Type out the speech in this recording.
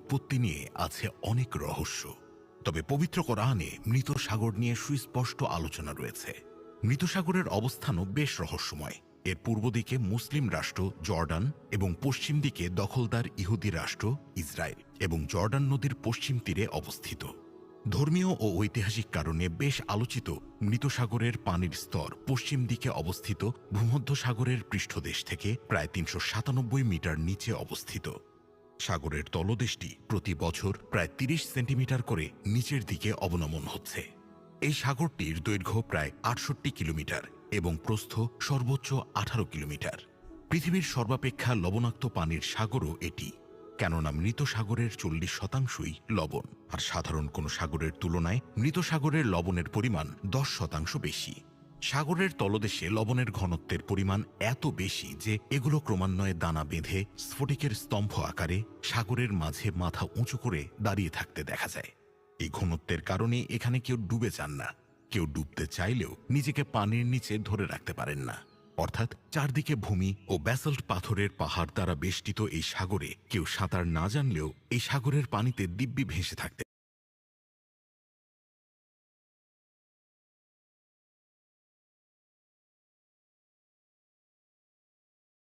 উৎপত্তি নিয়ে আছে অনেক রহস্য। তবে পবিত্র কোরআনে মৃত সাগর নিয়ে সুস্পষ্ট আলোচনা রয়েছে। মৃত সাগরের অবস্থানও বেশ রহস্যময়। এর পূর্ব দিকে মুসলিম রাষ্ট্র জর্ডান এবং পশ্চিম দিকে দখলদার ইহুদি রাষ্ট্র ইসরায়েল এবং জর্ডান নদীর পশ্চিম তীরে অবস্থিত। ধর্মীয় ও ঐতিহাসিক কারণে বেশ আলোচিত মৃত সাগরের পানির স্তর পশ্চিম দিকে অবস্থিত ভূমধ্যসাগরের পৃষ্ঠদেশ থেকে প্রায় ৩৯৭ মিটার নিচে অবস্থিত। সাগরের তলদেশটি প্রতি বছর প্রায় ৩০ সেন্টিমিটার করে নিচের দিকে অবনমন হচ্ছে। এই সাগরটির দৈর্ঘ্য প্রায় ৬৮ কিলোমিটার এবং প্রস্থ সর্বোচ্চ ১৮ কিলোমিটার। পৃথিবীর সর্বাপেক্ষা লবণাক্ত পানির সাগরও এটি, কেননা মৃত সাগরের ৪০% লবণ, আর সাধারণ কোনো সাগরের তুলনায় মৃত সাগরের লবণের পরিমাণ ১০% বেশি। সাগরের তলদেশে লবণের ঘনত্বের পরিমাণ এত বেশি যে এগুলো ক্রমান্বয়ে দানা বেঁধে স্ফটিকের স্তম্ভ আকারে সাগরের মাঝে মাথা উঁচু করে দাঁড়িয়ে থাকতে দেখা যায়। এই ঘনত্বের কারণে এখানে কেউ ডুবে যান না। কেউ ডুবতে চাইলেও নিজেকে পানির নিচে ধরে রাখতে পারেন না। অর্থাৎ চারদিকে ভূমি ও ব্যাসল্ট পাথরের পাহাড় দ্বারা বেষ্টিত এই সাগরে কেউ সাঁতার না জানলেও এই সাগরের পানিতে দিব্যি ভেসে থাকতে